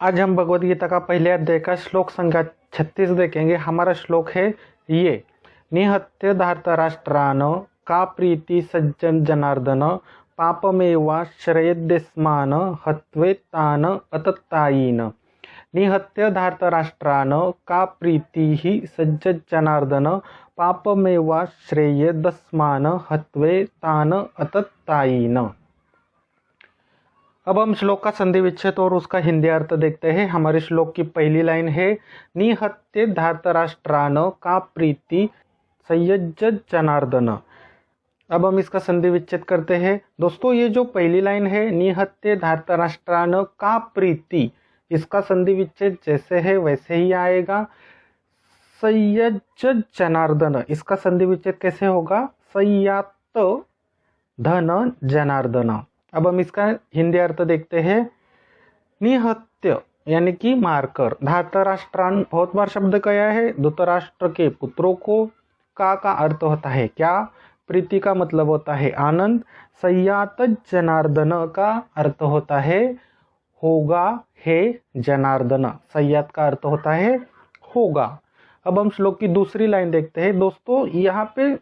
आज हम भगवद गीता का पहले अध्याय का श्लोक संख्या 36 देखेंगे। हमारा श्लोक है ये। निहत्य धार्तराष्ट्रान का प्रीति सज्जन जनार्दन पापमेवा श्रयेद्यस्मान हत्वेतान अततायीन। निहत्य धार्तराष्ट्रान का प्रीति ही सज्जन जनार्दन पापमेवा श्रेयेदस्मान हत्वेतान अततायीन। अब हम श्लोक का संधि विच्छेद और उसका हिंदी अर्थ देखते हैं। हमारे श्लोक की पहली लाइन है निहत्य धार्तराष्ट्रान का प्रीति संयज्य जनार्दन। अब हम इसका संधि विच्छेद करते हैं। दोस्तों, ये जो पहली लाइन है निहत्य धार्तराष्ट्रान का प्रीति, इसका संधि विच्छेद जैसे है वैसे ही आएगा। संयज्य जनार्दन, इसका संधि विच्छेद कैसे होगा? संयात धन जनार्दन। अब हम इसका हिंदी अर्थ देखते हैं। निहत्य यानी कि मारकर, धार्तराष्ट्रान बहुत बार शब्द कहा है। धृतराष्ट्र के पुत्रों को। का अर्थ होता है क्या? प्रीति का मतलब होता है आनंद। संयात जनार्दन का अर्थ होता है होगा हे जनार्दन। संयात का अर्थ होता है होगा। अब हम श्लोक की दूसरी लाइन देखते हैं। दोस्तों, यहाँ पे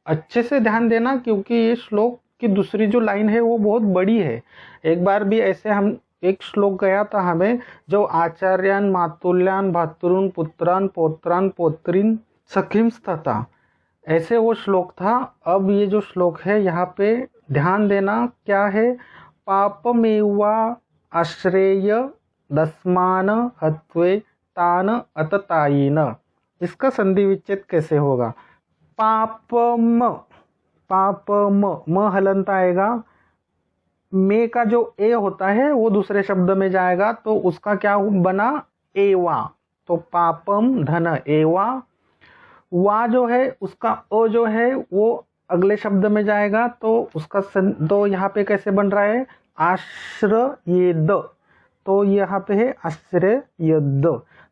अच्छे से ध्यान देना क्योंकि ये श्लोक की दूसरी जो लाइन है वो बहुत बड़ी है। एक बार भी ऐसे हम एक श्लोक गया था हमें, जो आचार्यान मातुल्यान भातृन पुत्रान पौत्रान पौत्रीन सखींस था, ऐसे वो श्लोक था। अब ये जो श्लोक है यहाँ पे ध्यान देना क्या है? पापमेवा आश्रेय दस्मान हत्वे तान अततायीन। इसका संधि विच्छेद कैसे होगा? पाप म हलंत आएगा। मे का जो ए होता है वो दूसरे शब्द में जाएगा तो उसका क्या बना? एवा। तो पापम धन एवा। वा जो है उसका ओ जो है वो अगले शब्द में जाएगा तो उसका तो यहाँ पे कैसे बन रहा है? आश्रयेद। तो यहाँ पे है आश्रयेद।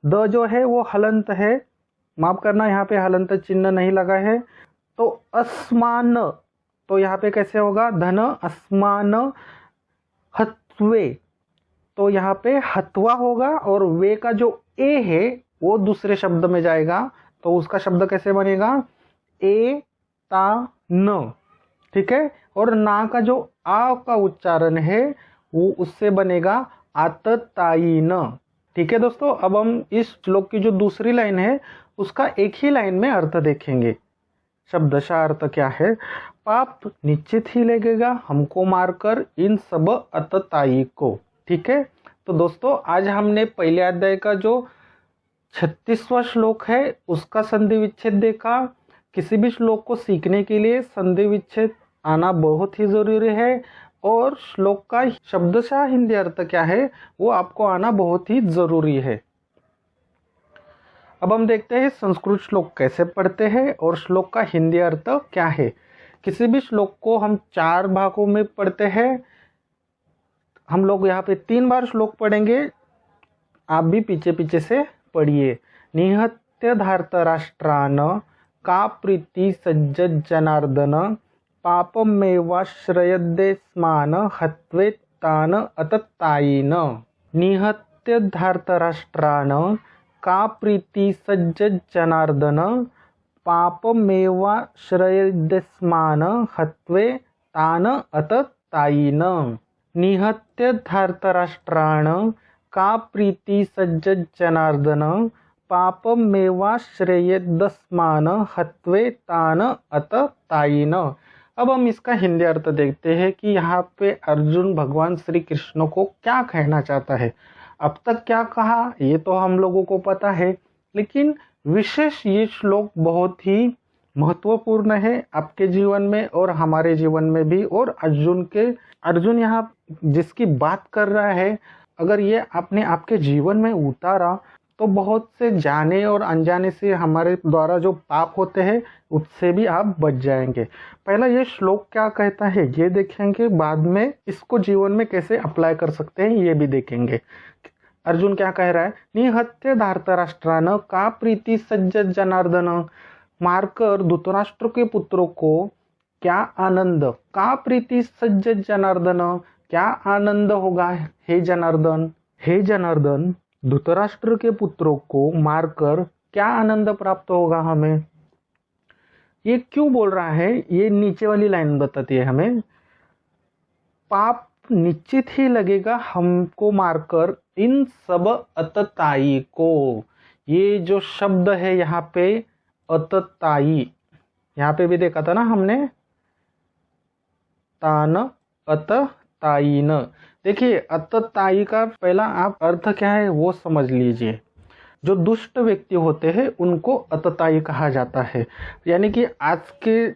द जो है वो हलंत है, माफ करना यहाँ पे हलंत चिन्ह नहीं लगा है। तो अस्मान, तो यहाँ पे कैसे होगा? धन अस्मान हत्वे, तो यहाँ पे हत्वा होगा और वे का जो ए है वो दूसरे शब्द में जाएगा तो उसका शब्द कैसे बनेगा? ए ता न। ठीक है। और ना का जो आ का उच्चारण है वो उससे बनेगा आततायीन। ठीक है दोस्तों, अब हम इस श्लोक की जो दूसरी लाइन है उसका एक ही लाइन में अर्थ देखेंगे। शब्दशः अर्थ क्या है? पाप निश्चित ही लगेगा हमको मारकर इन सब अतताई को। ठीक है। तो दोस्तों, आज हमने पहले अध्याय का जो 36वां श्लोक है उसका संधि विच्छेद देखा। किसी भी श्लोक को सीखने के लिए संधि विच्छेद आना बहुत ही जरूरी है और श्लोक का शब्दशः हिंदी अर्थ क्या है वो आपको आना बहुत ही जरूरी है। अब हम देखते हैं संस्कृत श्लोक कैसे पढ़ते हैं और श्लोक का हिंदी अर्थ क्या है। किसी भी श्लोक को हम 4 भागों में पढ़ते हैं। हम लोग यहाँ पे 3 बार श्लोक पढ़ेंगे, आप भी पीछे पीछे से पढ़िए। निहत्य धार्तराष्ट्रान का प्रीति सज्जन जनार्दन पापमेवाश्रयेद्यस्मान हत्वेतान अततायीन। निहत्य धार्तराष्ट्रान का प्रीति सज्जन जनार्दन पापमेवाश्रयेद्यस्मान हत्वेतान अततायीन। निहत्य धार्तराष्ट्रान का प्रीति सज्जन जनार्दन पापमेवाश्रयेद्यस्मान हत्वेतान अततायीन। अब हम इसका हिंदी अर्थ देखते हैं कि यहाँ पे अर्जुन भगवान श्री कृष्ण को क्या कहना चाहता है। अब तक क्या कहा ये तो हम लोगों को पता है, लेकिन विशेष ये श्लोक बहुत ही महत्वपूर्ण है आपके जीवन में और हमारे जीवन में भी। और अर्जुन यहाँ जिसकी बात कर रहा है, अगर ये आपने आपके जीवन में उतारा तो बहुत से जाने और अनजाने से हमारे द्वारा जो पाप होते हैं उससे भी आप बच जाएंगे। पहला ये श्लोक क्या कहता है ये देखेंगे, बाद में इसको जीवन में कैसे अप्लाई कर सकते हैं ये भी देखेंगे। अर्जुन क्या कह रहा है? निहत्य धार्तराष्ट्रान का प्रीति सज्जन जनार्दन, मारकर धृतराष्ट्र के पुत्रों को क्या आनंद, का प्रीति सज्जन जनार्दन, क्या आनंद होगा हे जनार्दन। हे जनार्दन, धृतराष्ट्र के पुत्रों को मारकर क्या आनंद प्राप्त होगा हमें। ये क्यों बोल रहा है, ये नीचे वाली लाइन बताती है हमें। पाप निश्चित ही लगेगा हमको मारकर इन सब अतताई को। ये जो शब्द है यहाँ पे अतताई, यहाँ पे भी देखा था ना हमने, तान अतताई न। देखिए अतताई का पहला आप अर्थ क्या है वो समझ लीजिए। जो दुष्ट व्यक्ति होते हैं उनको अतताई कहा जाता है। यानी कि आज के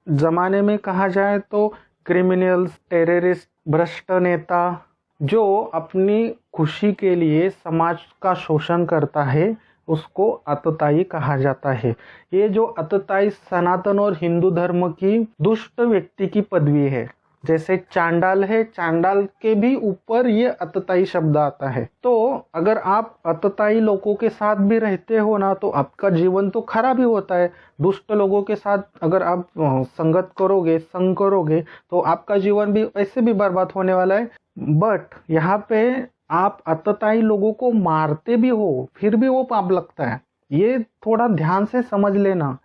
ज़माने में कहा जाए तो क्रिमिनल्स, टेररिस्ट, भ्रष्ट नेता जो अपनी खुशी के लिए समाज का शोषण करता है उसको अतताई कहा जाता है। ये जो अतताई सनातन और हिंदू धर्म की दुष्ट व्यक्ति की पदवी है। जैसे चांडाल है, चांडाल के भी ऊपर ये अतताई शब्द आता है। तो अगर आप अतताई लोगों के साथ भी रहते हो ना तो आपका जीवन तो खराब ही होता है। दुष्ट लोगों के साथ अगर आप संगत करोगे, संग करोगे तो आपका जीवन भी ऐसे भी बर्बाद होने वाला है। बट यहाँ पे आप अतताई लोगों को मारते भी हो फिर भी वो पाप लगता है। ये थोड़ा ध्यान से समझ लेना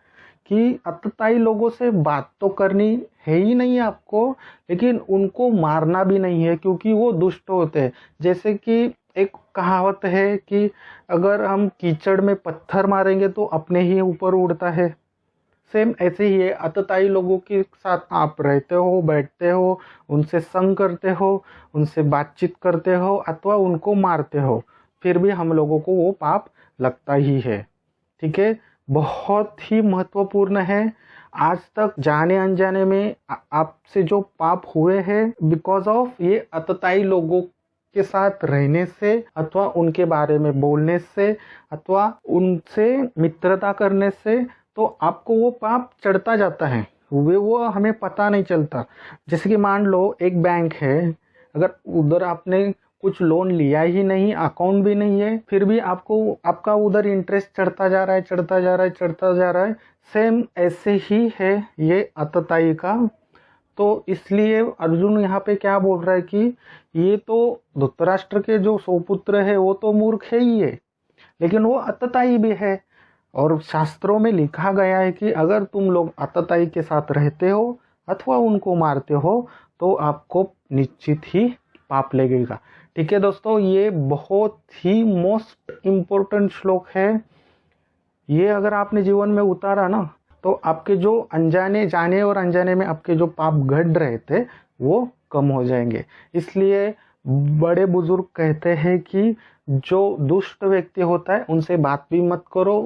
कि अतताई लोगों से बात तो करनी है ही नहीं आपको, लेकिन उनको मारना भी नहीं है क्योंकि वो दुष्ट होते हैं। जैसे कि एक कहावत है कि अगर हम कीचड़ में पत्थर मारेंगे तो अपने ही ऊपर उड़ता है। सेम ऐसे ही है, अतताई लोगों के साथ आप रहते हो, बैठते हो, उनसे संग करते हो, उनसे बातचीत करते हो अथवा उनको मारते हो, फिर भी हम लोगों को वो पाप लगता ही है। ठीक है, बहुत ही महत्वपूर्ण है। आज तक जाने अनजाने में आपसे जो पाप हुए हैं बिकॉज ऑफ ये अतताई लोगों के साथ रहने से अथवा उनके बारे में बोलने से अथवा उनसे मित्रता करने से, तो आपको वो पाप चढ़ता जाता है। वो हमें पता नहीं चलता। जैसे कि मान लो एक बैंक है, अगर उधर आपने कुछ लोन लिया ही नहीं, अकाउंट भी नहीं है, फिर भी आपको आपका उधर इंटरेस्ट चढ़ता जा रहा है, चढ़ता जा रहा है, चढ़ता जा रहा है। सेम ऐसे ही है ये अतताई का। तो इसलिए अर्जुन यहाँ पे क्या बोल रहा है कि ये तो धृतराष्ट्र के जो सौपुत्र है वो तो मूर्ख है ही है, लेकिन वो अतताई भी है। और शास्त्रों में लिखा गया है कि अगर तुम लोग अतताई के साथ रहते हो अथवा उनको मारते हो तो आपको निश्चित ही पाप लगेगा। ठीक है दोस्तों, ये बहुत ही मोस्ट इम्पोर्टेंट श्लोक है। ये अगर आपने जीवन में उतारा ना तो आपके जो अनजाने जाने और अनजाने में आपके जो पाप घट रहे थे वो कम हो जाएंगे। इसलिए बड़े बुजुर्ग कहते हैं कि जो दुष्ट व्यक्ति होता है उनसे बात भी मत करो,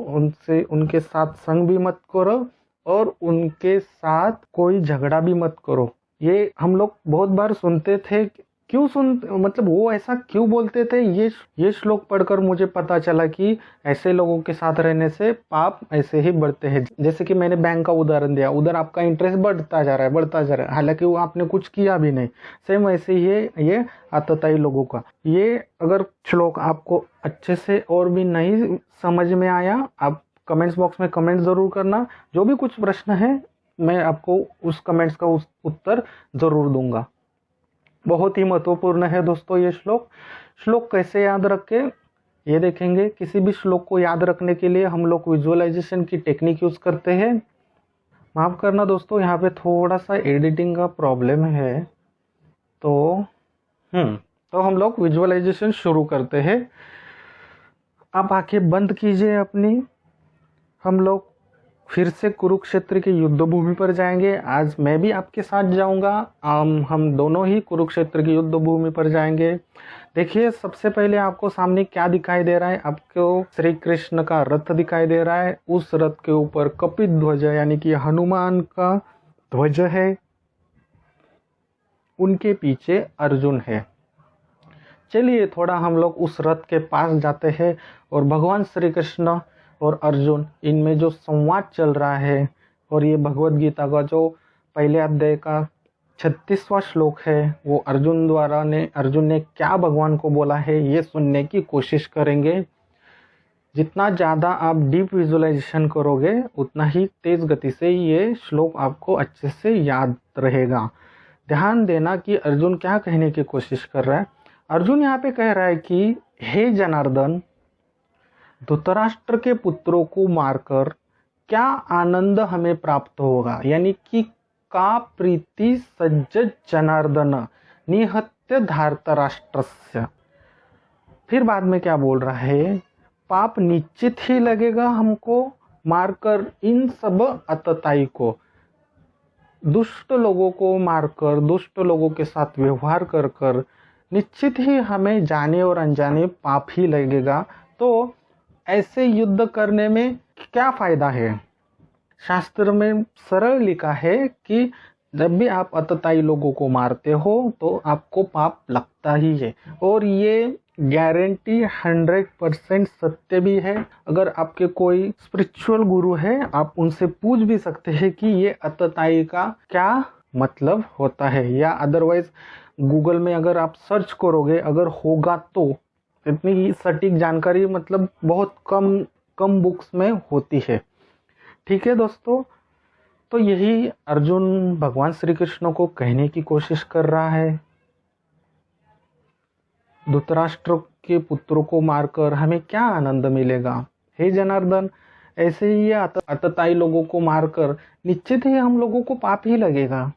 उनके साथ संग भी मत करो और उनके साथ कोई झगड़ा भी मत करो। ये हम लोग बहुत बार सुनते थे। मतलब वो ऐसा क्यों बोलते थे, ये श्लोक पढ़कर मुझे पता चला कि ऐसे लोगों के साथ रहने से पाप ऐसे ही बढ़ते हैं। जैसे कि मैंने बैंक का उदाहरण दिया, उधर आपका इंटरेस्ट बढ़ता जा रहा है, हालांकि वो आपने कुछ किया भी नहीं। सेम ऐसे ही है ये अतताई लोगों का। ये अगर श्लोक आपको अच्छे से और भी नहीं समझ में आया, आप कमेंट्स बॉक्स में कमेंट जरूर करना। जो भी कुछ प्रश्न है मैं आपको उस कमेंट्स का उत्तर जरूर दूंगा। बहुत ही महत्वपूर्ण है दोस्तों ये श्लोक कैसे याद रखें ये देखेंगे। किसी भी श्लोक को याद रखने के लिए हम लोग विजुअलाइजेशन की टेक्निक यूज करते हैं। माफ करना दोस्तों, यहाँ पे थोड़ा सा एडिटिंग का प्रॉब्लम है। तो हम लोग विजुअलाइजेशन शुरू करते हैं। आप आंखें बंद कीजिए अपनी। हम लोग फिर से कुरुक्षेत्र की युद्ध भूमि पर जाएंगे। आज मैं भी आपके साथ जाऊंगा। हम दोनों ही कुरुक्षेत्र की युद्ध भूमि पर जाएंगे। देखिए सबसे पहले आपको सामने क्या दिखाई दे रहा है, आपको श्री कृष्ण का रथ दिखाई दे रहा है। उस रथ के ऊपर कपित ध्वज यानी कि हनुमान का ध्वज है, उनके पीछे अर्जुन है। चलिए थोड़ा हम लोग उस रथ के पास जाते हैं और भगवान श्री कृष्ण और अर्जुन इनमें जो संवाद चल रहा है, और ये भगवत गीता का जो पहले अध्याय का 36वां श्लोक है वो अर्जुन ने क्या भगवान को बोला है ये सुनने की कोशिश करेंगे। जितना ज़्यादा आप डीप विजुअलाइजेशन करोगे उतना ही तेज गति से ये श्लोक आपको अच्छे से याद रहेगा। ध्यान देना कि अर्जुन क्या कहने की कोशिश कर रहा है। अर्जुन यहाँ पे कह रहा है कि हे जनार्दन, धृतराष्ट्र के पुत्रों को मारकर क्या आनंद हमें प्राप्त होगा, यानी कि का प्रीति सज्ज जनार्दन निहत्य धार्तराष्ट्रस्य। फिर बाद में क्या बोल रहा है, पाप निश्चित ही लगेगा हमको मारकर इन सब अतताई को, दुष्ट लोगों को मारकर, दुष्ट लोगों के साथ व्यवहार कर कर निश्चित ही हमें जाने और अनजाने पाप ही लगेगा। तो ऐसे युद्ध करने में क्या फायदा है। शास्त्र में सरल लिखा है कि जब भी आप अतताई लोगों को मारते हो तो आपको पाप लगता ही है, और ये गारंटी 100% सत्य भी है। अगर आपके कोई स्पिरिचुअल गुरु है, आप उनसे पूछ भी सकते हैं कि ये अतताई का क्या मतलब होता है, या अदरवाइज गूगल में अगर आप सर्च करोगे, अगर होगा तो इतनी सटीक जानकारी मतलब बहुत कम बुक्स में होती है। ठीक है दोस्तों, तो यही अर्जुन भगवान श्री कृष्ण को कहने की कोशिश कर रहा है। धृतराष्ट्र के पुत्रों को मारकर हमें क्या आनंद मिलेगा। हे जनार्दन, ऐसे ही ये अतताई लोगों को मारकर निश्चित ही हम लोगों को पाप ही लगेगा।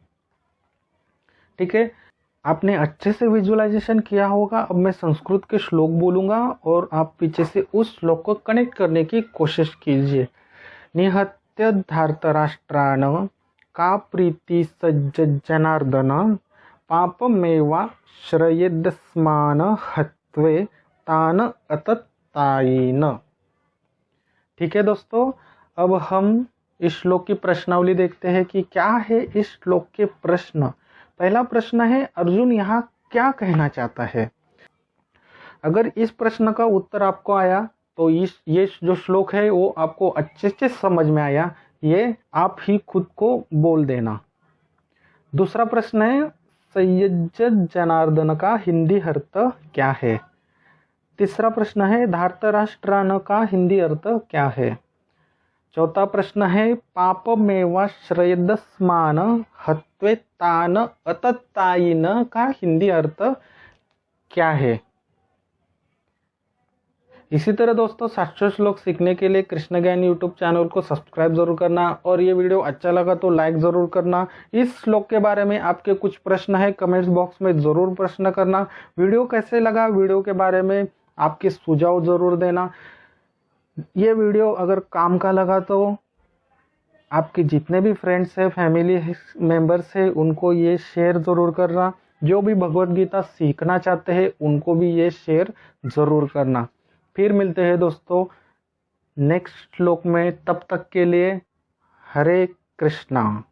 ठीक है, आपने अच्छे से विजुअलाइजेशन किया होगा। अब मैं संस्कृत के श्लोक बोलूंगा और आप पीछे से उस श्लोक को कनेक्ट करने की कोशिश कीजिए। निहत्य धार्तराष्ट्रान का प्रीति सज्ज जनार्दन पापमेवा श्रयेदस्मान हत्वे तान अततायिन। ठीक है दोस्तों, अब हम इस श्लोक की प्रश्नावली देखते हैं कि क्या है इस श्लोक के प्रश्न। पहला प्रश्न है, अर्जुन यहाँ क्या कहना चाहता है। अगर इस प्रश्न का उत्तर आपको आया तो ये जो श्लोक है वो आपको अच्छे से समझ में आया, ये आप ही खुद को बोल देना। दूसरा प्रश्न है, संयज्ज जनार्दन का हिंदी अर्थ क्या है। तीसरा प्रश्न है, धार्तराष्ट्रान का हिंदी अर्थ क्या है। चौथा प्रश्न है, पापमेवा श्रयेदस्मान हत्वे तान अततायिन का हिंदी अर्थ क्या है। इसी तरह दोस्तों 700 श्लोक सीखने के लिए कृष्ण ज्ञान यूट्यूब चैनल को सब्सक्राइब जरूर करना, और ये वीडियो अच्छा लगा तो लाइक जरूर करना। इस श्लोक के बारे में आपके कुछ प्रश्न है, कमेंट्स बॉक्स में जरूर प्रश्न करना। वीडियो कैसे लगा, वीडियो के बारे में आपके सुझाव जरूर देना। ये वीडियो अगर काम का लगा तो आपके जितने भी फ्रेंड्स है, फैमिली मेंबर्स है, उनको ये शेयर जरूर करना। जो भी भगवत गीता सीखना चाहते हैं उनको भी ये शेयर जरूर करना। फिर मिलते हैं दोस्तों नेक्स्ट श्लोक में, तब तक के लिए हरे कृष्णा।